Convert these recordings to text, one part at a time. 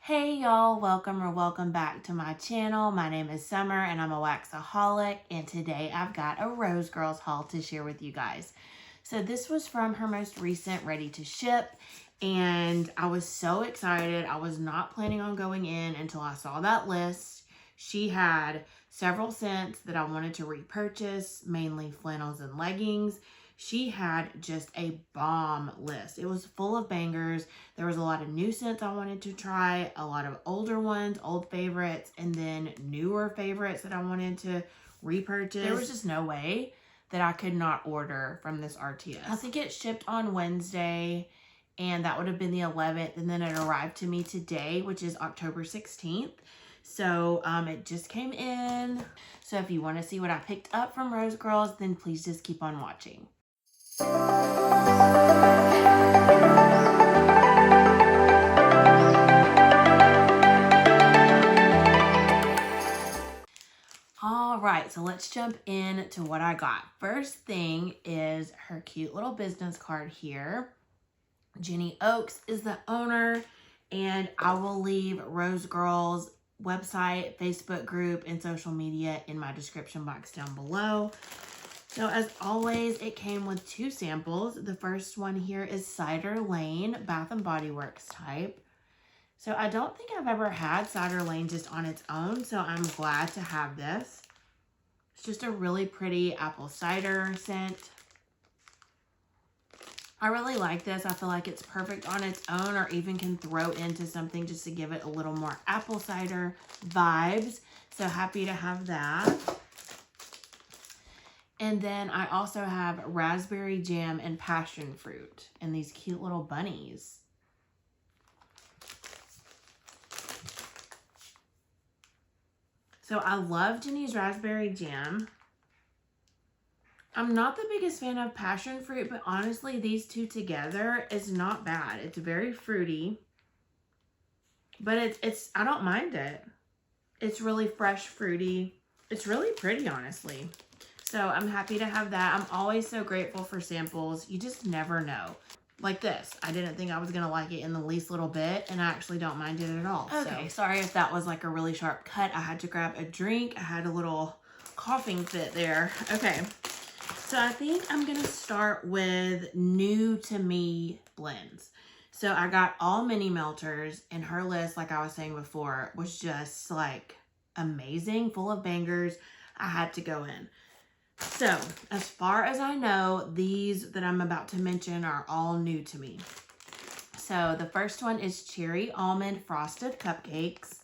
Hey y'all, welcome back to my channel. My name is Summer and I'm a waxaholic, and today I've got a Rose Girls haul to share with you guys. So this was from her most recent ready to ship, and I was so excited. I was not planning on going in until I saw that list. She had several scents that I wanted to repurchase, mainly flannels and leggings. She had just a bomb list. It was full of bangers. There was a lot of new scents I wanted to try, a lot of older ones, old favorites, and then newer favorites that I wanted to repurchase. There was just no way that I could not order from this RTS. I think it shipped on Wednesday, and that would have been the 11th, and then it arrived to me today, which is October 16th. So it just came in. So if you want to see what I picked up from Rose Girls, then please just keep on watching. All right, so let's jump into what I got. First thing is her cute little business card here. Jenny Oaks is the owner, and I will leave Rose Girls website, Facebook group, and social media in my description box down below. So as always, it came with two samples. The first one here is Cider Lane, Bath & Body Works type. So I don't think I've ever had Cider Lane just on its own, so I'm glad to have this. It's just a really pretty apple cider scent. I really like this. I feel like it's perfect on its own, or even can throw into something just to give it a little more apple cider vibes. So happy to have that. And then I also have raspberry jam and passion fruit and these cute little bunnies. So I love Jenny's raspberry jam. I'm not the biggest fan of passion fruit, but honestly, these two together is not bad. It's very fruity, but it's I don't mind it. It's really fresh, fruity. It's really pretty, honestly. So I'm happy to have that. I'm always so grateful for samples. You just never know. Like this. I didn't think I was going to like it in the least little bit, and I actually don't mind it at all. Okay, so sorry if that was like a really sharp cut. I had to grab a drink. I had a little coughing fit there. Okay, so I think I'm going to start with new to me blends. So I got all mini melters, and her list, like I was saying before, was just like amazing, full of bangers. I had to go in. So, as far as I know, these that I'm about to mention are all new to me. So, the first one is Cherry Almond Frosted Cupcakes.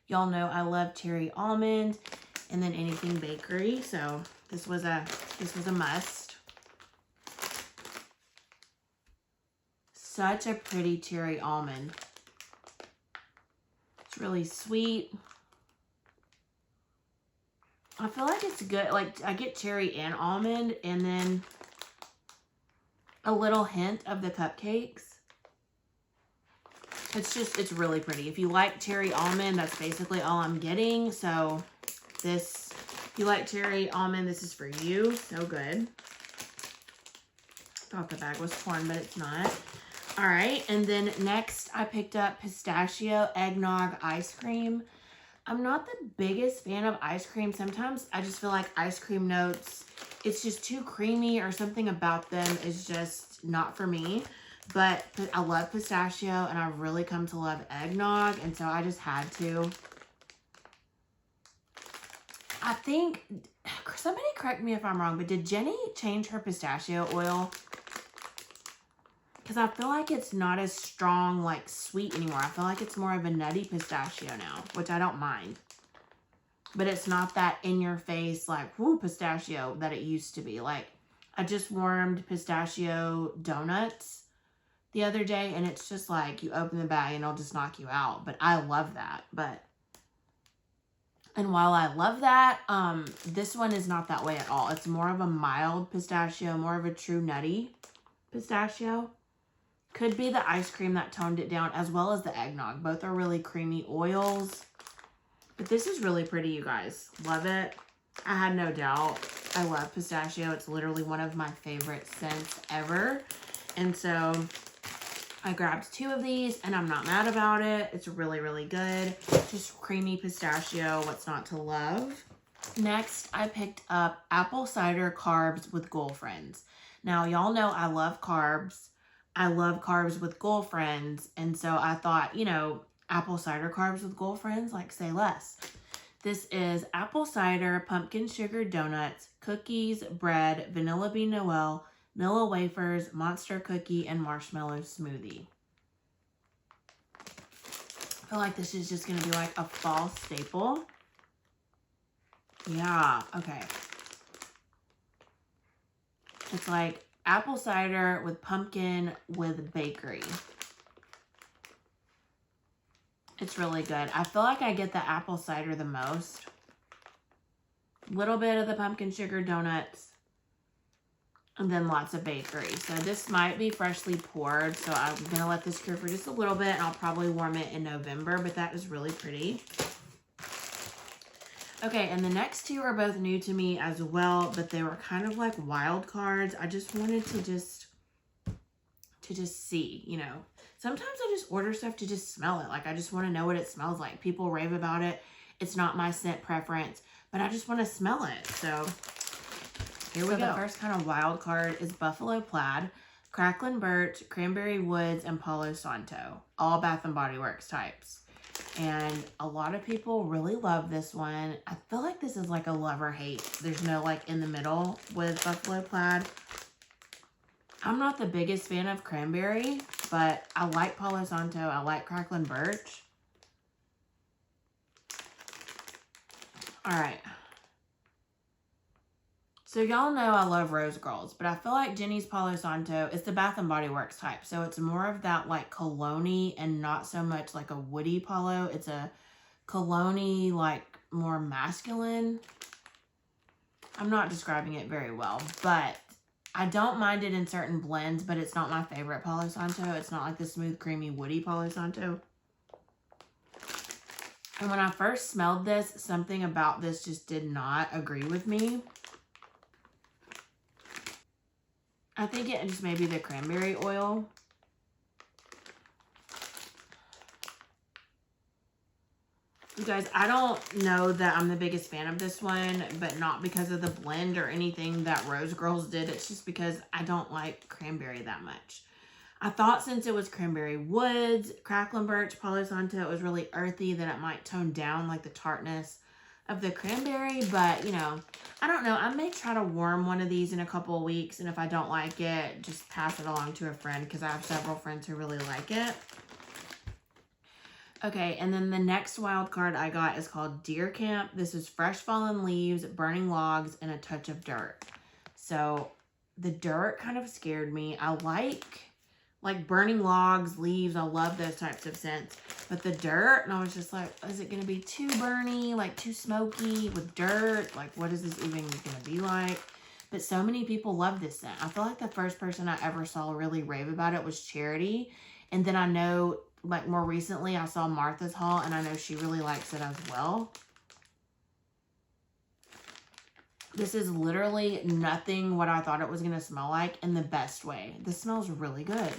Y'all know I love cherry almond and then anything bakery. So, this was a must. Such a pretty cherry almond. It's really sweet. I feel like it's good. Like, I get cherry and almond, and then a little hint of the cupcakes. It's really pretty. If you like cherry almond, that's basically all I'm getting. So this, if you like cherry almond, this is for you. So good. Thought the bag was torn, but it's not. All right, and then next I picked up Pistachio Eggnog Ice Cream. I'm not the biggest fan of ice cream. Sometimes I just feel like ice cream notes, it's just too creamy, or something about them is just not for me. But I love pistachio, and I've really come to love eggnog, and so I just had to. I think, somebody correct me if I'm wrong, but did Jenny change her pistachio oil? Because I feel like it's not as strong, like sweet anymore. I feel like it's more of a nutty pistachio now, which I don't mind. But it's not that in your face, like, woo, pistachio that it used to be. Like, I just warmed pistachio donuts the other day, and it's just like, you open the bag and it'll just knock you out. But I love that. And while I love that, this one is not that way at all. It's more of a mild pistachio, more of a true nutty pistachio. Could be the ice cream that toned it down, as well as the eggnog. Both are really creamy oils. But this is really pretty, you guys. Love it. I had no doubt. I love pistachio. It's literally one of my favorite scents ever. And so I grabbed 2 of these and I'm not mad about it. It's really, really good. Just creamy pistachio. What's not to love? Next, I picked up apple cider carbs with girlfriends. Now, y'all know I love carbs. I love carbs with girlfriends. And so I thought, you know, apple cider carbs with girlfriends, like say less. This is apple cider, pumpkin sugar donuts, cookies, bread, vanilla bean Noel, Nilla wafers, monster cookie, and marshmallow smoothie. I feel like this is just going to be like a fall staple. Yeah, okay. It's like apple cider with pumpkin with bakery. It's really good. I feel like I get the apple cider the most. Little bit of the pumpkin sugar donuts. And then lots of bakery. So this might be freshly poured. So I'm going to let this cure for just a little bit. And I'll probably warm it in November. But that is really pretty. Okay, and the next 2 are both new to me as well. But they were kind of like wild cards. I just wanted to just see, you know. Sometimes I just order stuff to just smell it. Like I just want to know what it smells like. People rave about it. It's not my scent preference. But I just want to smell it. So here we go. The first kind of wild card is Buffalo Plaid, Cracklin' Birch, Cranberry Woods, and Palo Santo. All Bath & Body Works types. And a lot of people really love this one. I feel like this is like a love or hate. There's no like in the middle with Buffalo Plaid. I'm not the biggest fan of cranberry, but I like Palo Santo. I like Cracklin' Birch. All right. So y'all know I love Rose Girls, but I feel like Jenny's Palo Santo is the Bath & Body Works type. So it's more of that like cologne-y and not so much like a woody Palo. It's a cologne-y, like more masculine. I'm not describing it very well, but I don't mind it in certain blends, but it's not my favorite Palo Santo. It's not like the smooth, creamy, woody Palo Santo. And when I first smelled this, something about this just did not agree with me. I think it just may be the cranberry oil. You guys, I don't know that I'm the biggest fan of this one, but not because of the blend or anything that Rose Girls did. It's just because I don't like cranberry that much. I thought since it was Cranberry Woods, Cracklin' Birch, Palo Santo, it was really earthy, that it might tone down like the tartness of the cranberry, but you know, I don't know. I may try to warm one of these in a couple of weeks, and if I don't like it, just pass it along to a friend because I have several friends who really like it. Okay, and then the next wild card I got is called Deer Camp. This is fresh fallen leaves, burning logs, and a touch of dirt. So the dirt kind of scared me. I like burning logs, leaves. I love those types of scents. But the dirt, and I was just like, is it going to be too burny, like too smoky with dirt? Like, what is this even going to be like? But so many people love this scent. I feel like the first person I ever saw really rave about it was Charity. And then I know, like more recently, I saw Martha's haul, and I know she really likes it as well. This is literally nothing what I thought it was going to smell like in the best way. This smells really good.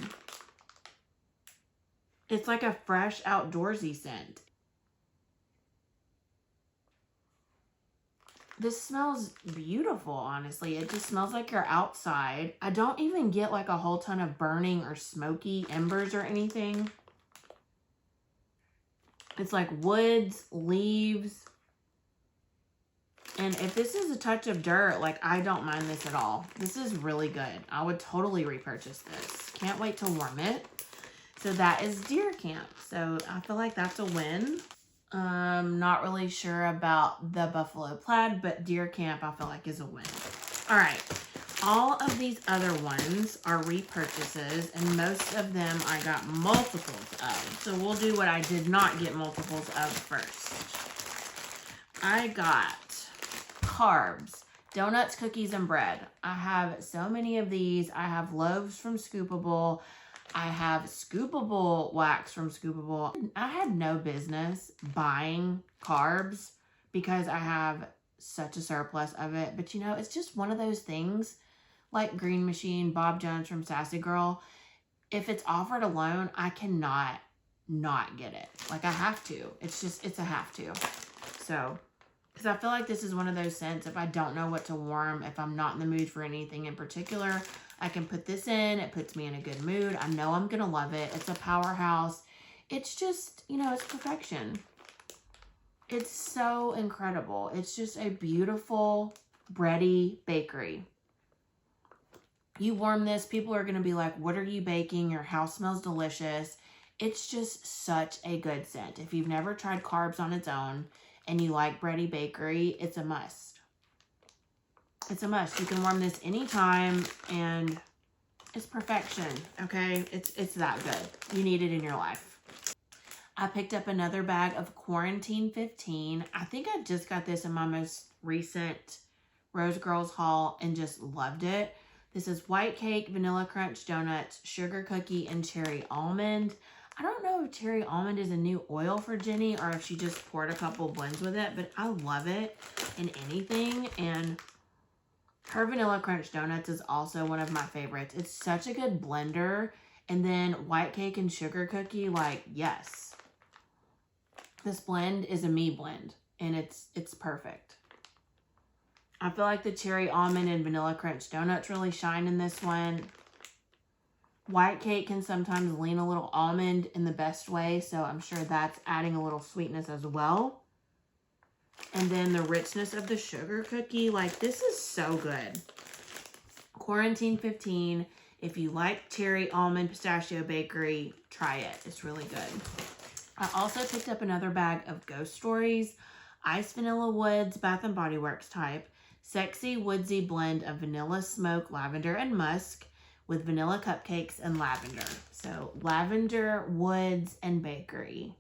It's like a fresh outdoorsy scent. This smells beautiful, honestly. It just smells like you're outside. I don't even get like a whole ton of burning or smoky embers or anything. It's like woods, leaves. And if this is a touch of dirt, like I don't mind this at all. This is really good. I would totally repurchase this. Can't wait to warm it. So that is Deer Camp. So I feel like that's a win. Not really sure about the Buffalo Plaid, but Deer Camp I feel like is a win. All right. All of these other ones are repurchases, and most of them I got multiples of. So we'll do what I did not get multiples of first. I got Carbs, donuts, cookies, and bread. I have so many of these. I have loaves from Scoopable. I have Scoopable wax from Scoopable. I had no business buying Carbs because I have such a surplus of it. But you know, it's just one of those things like Green Machine, Bob Jones from Sassy Girl. if it's offered alone, I cannot not get it. Like, I have to. It's a have to. So, because I feel like this is one of those scents, if I don't know what to warm, if I'm not in the mood for anything in particular, I can put this in. It puts me in a good mood. I know I'm going to love it. It's a powerhouse. It's just, you know, it's perfection. It's so incredible. It's just a beautiful bready bakery. You warm this, people are going to be like, what are you baking? Your house smells delicious. It's just such a good scent. If you've never tried Carbs on its own and you like bready bakery, it's a must. It's a must. You can warm this anytime and it's perfection, okay? It's that good. You need it in your life. I picked up another bag of Quarantine 15. I think I just got this in my most recent Rose Girls haul and just loved it. This is White Cake, Vanilla Crunch Donuts, Sugar Cookie, and Cherry Almond. I don't know if Cherry Almond is a new oil for Jenny or if she just poured a couple blends with it, but I love it in anything. And her Vanilla Crunch Donuts is also one of my favorites. It's such a good blender. And then White Cake and Sugar Cookie, like, yes. This blend is a me blend, and it's perfect. I feel like the Cherry Almond and Vanilla Crunch Donuts really shine in this one. White Cake can sometimes lean a little almond in the best way, so I'm sure that's adding a little sweetness as well. And then the richness of the Sugar Cookie, like, this is so good. Quarantine 15, if you like Cherry Almond Pistachio Bakery, try it. It's really good. I also picked up another bag of Ghost Stories, Ice Vanilla Woods, Bath & Body Works type, sexy woodsy blend of vanilla smoke, lavender, and musk with vanilla cupcakes and lavender. So lavender, woods, and bakery.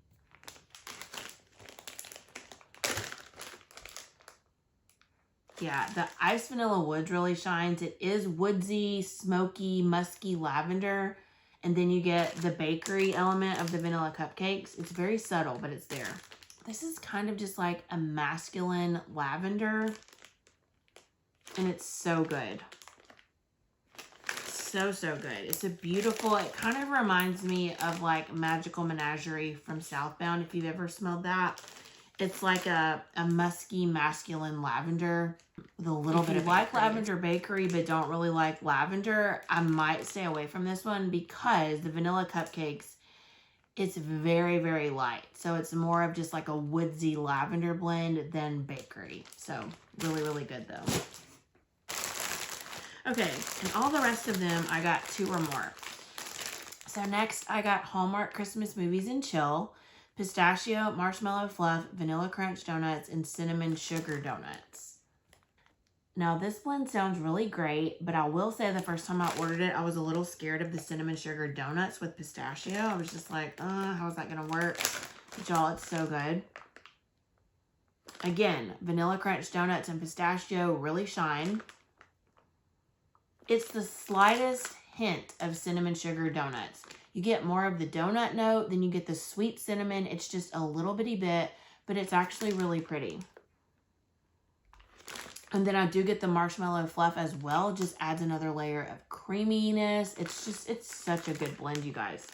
Yeah, the Ice Vanilla Woods really shines. It is woodsy, smoky, musky lavender. And then you get the bakery element of the vanilla cupcakes. It's very subtle, but it's there. This is kind of just like a masculine lavender. And it's so good. So, so good. It's a beautiful, it kind of reminds me of like Magical Menagerie from Southbound, if you've ever smelled that. It's like a musky, masculine lavender with a little bit of like lavender bakery, but don't really like lavender. I might stay away from this one because the vanilla cupcakes, it's very, very light. So it's more of just like a woodsy lavender blend than bakery. So really, really good though. Okay, and all the rest of them, I got 2 or more. So next, I got Hallmark Christmas Movies and Chill, Pistachio, Marshmallow Fluff, Vanilla Crunch Donuts, and Cinnamon Sugar Donuts. Now, this blend sounds really great, but I will say the first time I ordered it, I was a little scared of the Cinnamon Sugar Donuts with pistachio. I was just like, how's that going to work? But y'all, it's so good. Again, Vanilla Crunch Donuts and pistachio really shine. It's the slightest hint of Cinnamon Sugar Donuts. You get more of the donut note, then you get the sweet cinnamon. It's just a little bitty bit, but it's actually really pretty. And then I do get the marshmallow fluff as well. Just adds another layer of creaminess. It's such a good blend, you guys.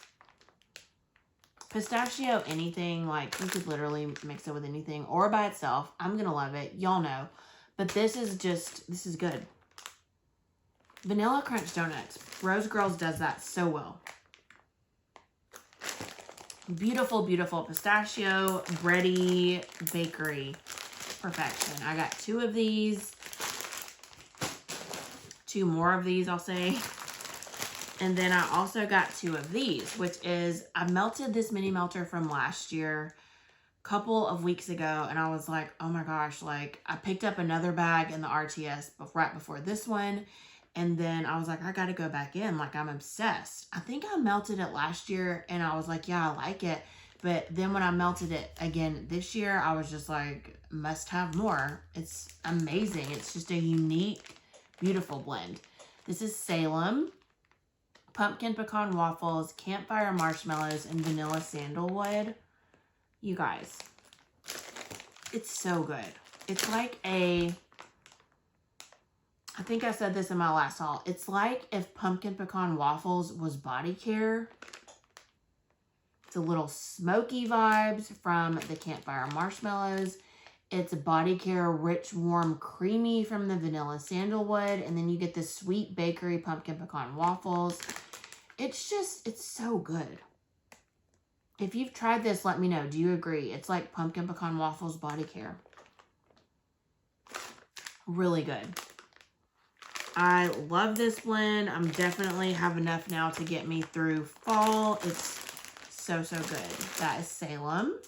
Pistachio, anything, like you could literally mix it with anything or by itself. I'm going to love it. Y'all know. But this is good. Vanilla Crunch Donuts. Rose Girls does that so well. Beautiful, beautiful pistachio, bready, bakery. Perfection. I got 2 of these. 2 more of these, I'll say. And then I also got 2 of these, which is, I melted this mini melter from last year a couple of weeks ago. And I was like, oh my gosh, like I picked up another bag in the RTS right before this one. And then I was like, I got to go back in. Like, I'm obsessed. I think I melted it last year and I was like, yeah, I like it. But then when I melted it again this year, I was just like, must have more. It's amazing. It's just a unique, beautiful blend. This is Salem, pumpkin pecan waffles, campfire marshmallows, and vanilla sandalwood. You guys, it's so good. It's like a I think I said this in my last haul. It's like if pumpkin pecan waffles was body care. It's a little smoky vibes from the campfire marshmallows. It's body care, rich, warm, creamy from the vanilla sandalwood. And then you get the sweet bakery pumpkin pecan waffles. It's just, it's so good. If you've tried this, let me know. Do you agree? It's like pumpkin pecan waffles body care. Really good. I love this blend. I'm definitely have enough now to get me through fall. It's so, so good. That is Salem.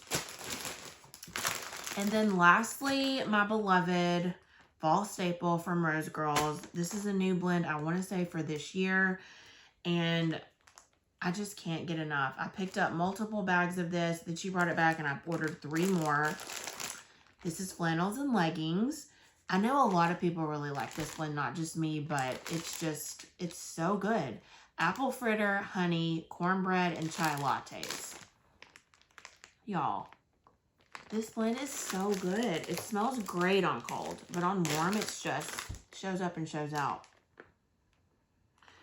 And then lastly, my beloved fall staple from Rose Girls. This is a new blend, I want to say, for this year. And I just can't get enough. I picked up multiple bags of this. Then she brought it back and I ordered 3 more. This is Flannels and Leggings. I know a lot of people really like this blend, not just me, but it's just, it's so good. Apple fritter, honey, cornbread, and chai lattes. Y'all, this blend is so good. It smells great on cold, but on warm, it's just shows up and shows out.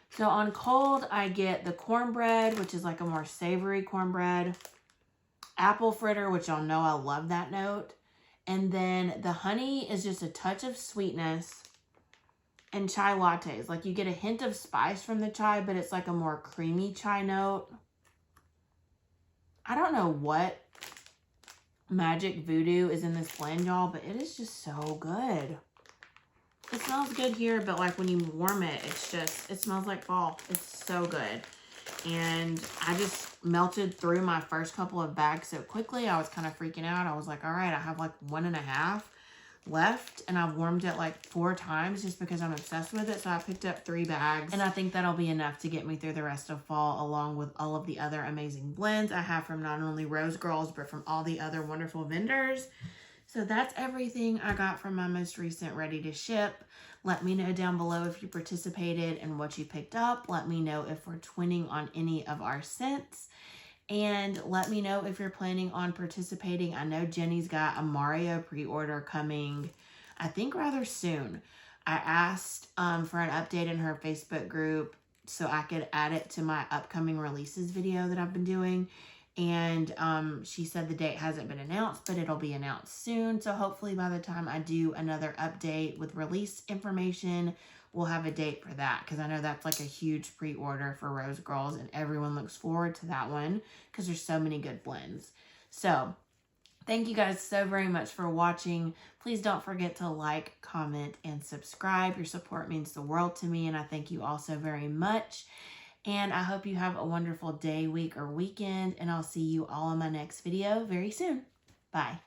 So on cold, I get the cornbread, which is like a more savory cornbread. Apple fritter, which y'all know I love that note. And then the honey is just a touch of sweetness. And chai lattes. Like you get a hint of spice from the chai, but it's like a more creamy chai note. I don't know what magic voodoo is in this blend, y'all, but it is just so good. It smells good here, but like when you warm it, it's just, it smells like fall. It's so good. And I just melted through my first couple of bags so quickly. I was kind of freaking out. I was like, all right, I have like 1.5 left. And I've warmed it like 4 times just because I'm obsessed with it. So I picked up 3 bags. And I think that'll be enough to get me through the rest of fall, along with all of the other amazing blends I have from not only Rose Girls, but from all the other wonderful vendors. So that's everything I got from my most recent ready to ship. Let me know down below if you participated and what you picked up. Let me know if we're twinning on any of our scents. And let me know if you're planning on participating. I know Jenny's got a Mario pre-order coming, I think rather soon. I asked for an update in her Facebook group so I could add it to my upcoming releases video that I've been doing. And she said the date hasn't been announced, but it'll be announced soon. So hopefully by the time I do another update with release information, we'll have a date for that. Because I know that's like a huge pre-order for Rose Girls. And everyone looks forward to that one because there's so many good blends. So thank you guys so very much for watching. Please don't forget to like, comment, and subscribe. Your support means the world to me. And I thank you all so very much. And I hope you have a wonderful day, week, or weekend. And I'll see you all in my next video very soon. Bye.